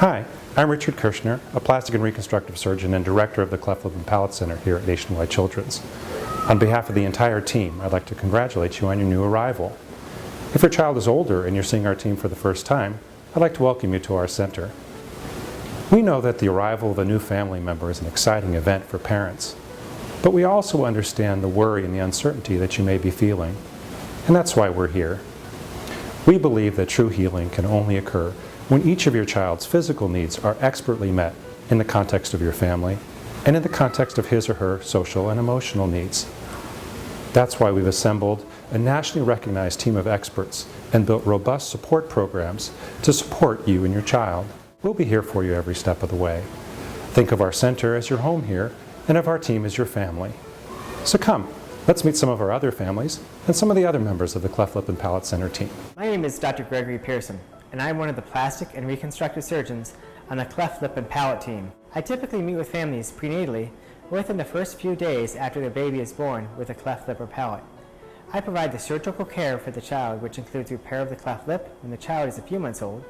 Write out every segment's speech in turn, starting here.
Hi, I'm Richard Kirschner, a plastic and reconstructive surgeon and director of the Cleft Lip and Palate Center here at Nationwide Children's. On behalf of the entire team, I'd like to congratulate you on your new arrival. If your child is older and you're seeing our team for the first time, I'd like to welcome you to our center. We know that the arrival of a new family member is an exciting event for parents, but we also understand the worry and the uncertainty that you may be feeling, and that's why we're here. We believe that true healing can only occur when each of your child's physical needs are expertly met in the context of your family and in the context of his or her social and emotional needs. That's why we've assembled a nationally recognized team of experts and built robust support programs to support you and your child. We'll be here for you every step of the way. Think of our center as your home here and of our team as your family. So come, let's meet some of our other families and some of the other members of the Cleft Lip and Palate Center team. My name is Dr. Gregory Pearson, and I'm one of the plastic and reconstructive surgeons on the Cleft Lip and Palate team. I typically meet with families prenatally or within the first few days after their baby is born with a cleft lip or palate. I provide the surgical care for the child, which includes repair of the cleft lip when the child is a few months old,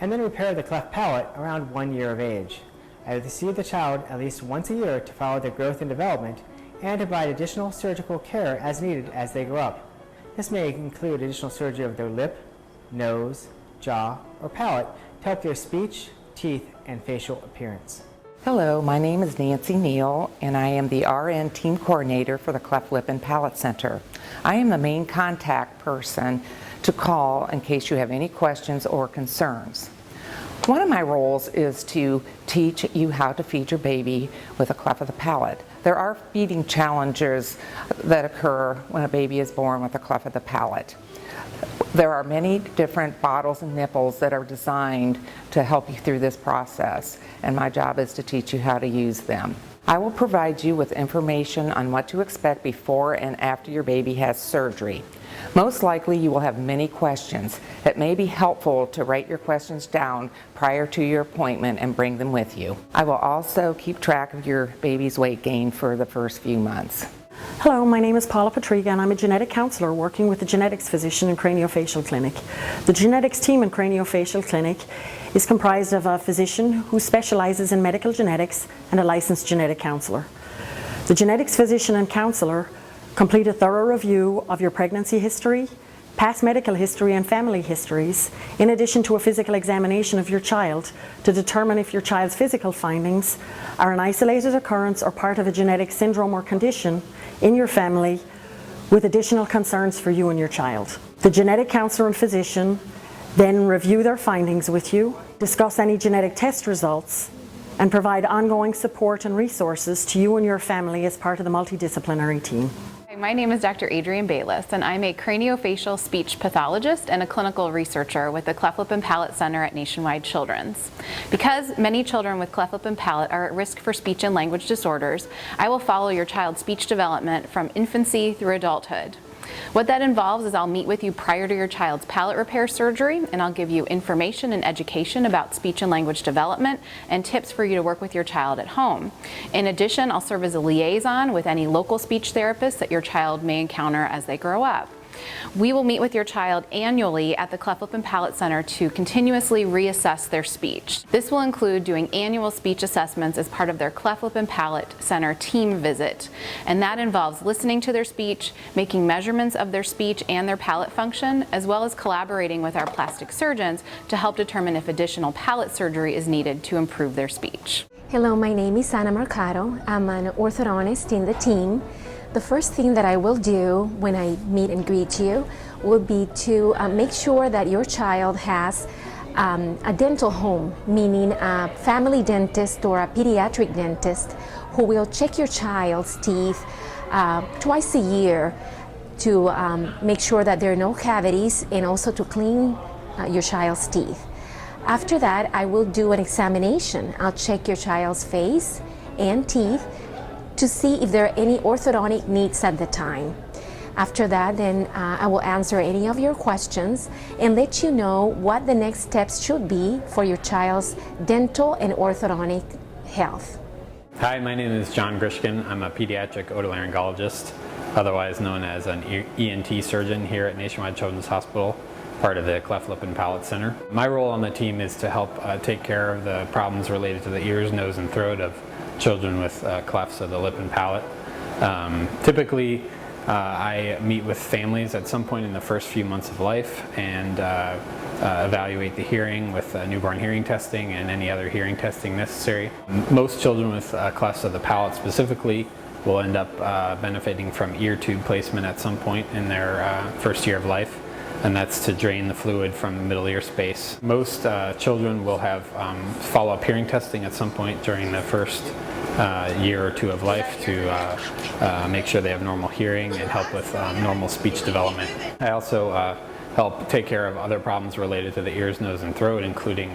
and then repair of the cleft palate around 1 year of age. I see the child at least once a year to follow their growth and development and to provide additional surgical care as needed as they grow up. This may include additional surgery of their lip, nose, jaw, or palate to help their speech, teeth, and facial appearance. Hello, my name is Neal, and I am the RN team coordinator for the Cleft Lip and Palate Center. I am the main contact person to call in case you have any questions or concerns. One of my roles is to teach you how to feed your baby with a cleft of the palate. There are feeding challenges that occur when a baby is born with a cleft of the palate. There are many different bottles and nipples that are designed to help you through this process, and my job is to teach you how to use them. I will provide you with information on what to expect before and after your baby has surgery. Most likely you will have many questions. It may be helpful to write your questions down prior to your appointment and bring them with you. I will also keep track of your baby's weight gain for the first few months. Hello, my name is Paula Pietryga, and I'm a genetic counselor working with the genetics physician in Craniofacial Clinic. The genetics team in Craniofacial Clinic is comprised of a physician who specializes in medical genetics and a licensed genetic counselor. The genetics physician and counselor complete a thorough review of your pregnancy history, past medical history and family histories, in addition to a physical examination of your child to determine if your child's physical findings are an isolated occurrence or part of a genetic syndrome or condition in your family with additional concerns for you and your child. The genetic counselor and physician then review their findings with you, discuss any genetic test results, and provide ongoing support and resources to you and your family as part of the multidisciplinary team. My name is Dr. Adrienne Bayless, and I'm a craniofacial speech pathologist and a clinical researcher with the Cleft Lip and Palate Center at Nationwide Children's. Because many children with cleft lip and palate are at risk for speech and language disorders, I will follow your child's speech development from infancy through adulthood. What that involves is I'll meet with you prior to your child's palate repair surgery, and I'll give you information and education about speech and language development and tips for you to work with your child at home. In addition, I'll serve as a liaison with any local speech therapists that your child may encounter as they grow up. We will meet with your child annually at the Cleft Lip and Palate Center to continuously reassess their speech. This will include doing annual speech assessments as part of their Cleft Lip and Palate Center team visit. And that involves listening to their speech, making measurements of their speech and their palate function, as well as collaborating with our plastic surgeons to help determine if additional palate surgery is needed to improve their speech. Hello, my name is Mercado. I'm an orthodontist in the team. The first thing that I will do when I meet and greet you will be to make sure that your child has a dental home, meaning a family dentist or a pediatric dentist who will check your child's teeth twice a year to make sure that there are no cavities and also to clean your child's teeth. After that, I will do an examination. I'll check your child's face and teeth to see if there are any orthodontic needs at the time. After that, then I will answer any of your questions and let you know what the next steps should be for your child's dental and orthodontic health. Hi, my name is John Grischkan. I'm a pediatric otolaryngologist, otherwise known as an ENT surgeon here at Nationwide Children's Hospital. part of the Cleft Lip and Palate Center. My role on the team is to help take care of the problems related to the ears, nose, and throat of children with clefts of the lip and palate. Typically, I meet with families at some point in the first few months of life and evaluate the hearing with newborn hearing testing and any other hearing testing necessary. Most children with clefts of the palate specifically will end up benefiting from ear tube placement at some point in their first year of life, and that's to drain the fluid from the middle ear space. Most children will have follow-up hearing testing at some point during the first year or two of life to make sure they have normal hearing and help with normal speech development. I also help take care of other problems related to the ears, nose, and throat, including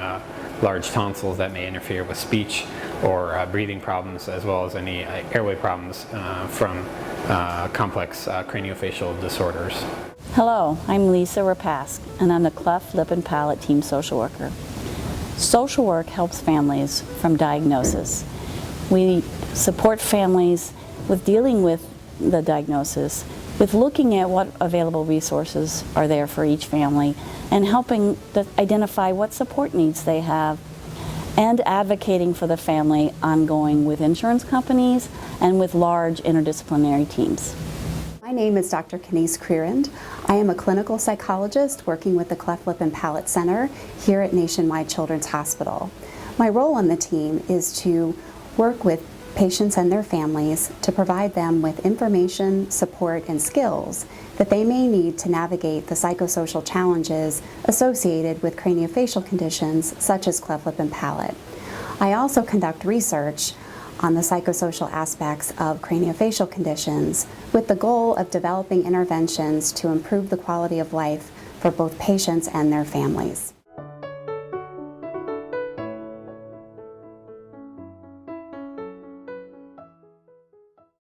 large tonsils that may interfere with speech or breathing problems, as well as any airway problems from complex craniofacial disorders. Hello, I'm Lisa Rapask, and I'm the Cleft Lip and Palate Team Social Worker. Social work helps families from diagnosis. We support families with dealing with the diagnosis, with looking at what available resources are there for each family, and helping to identify what support needs they have, and advocating for the family ongoing with insurance companies and with large interdisciplinary teams. My name is Dr. Kenise Creerand. I am a clinical psychologist working with the Cleft Lip and Palate Center here at Nationwide Children's Hospital. My role on the team is to work with patients and their families to provide them with information, support, and skills that they may need to navigate the psychosocial challenges associated with craniofacial conditions such as cleft lip and palate. I also conduct research on the psychosocial aspects of craniofacial conditions with the goal of developing interventions to improve the quality of life for both patients and their families.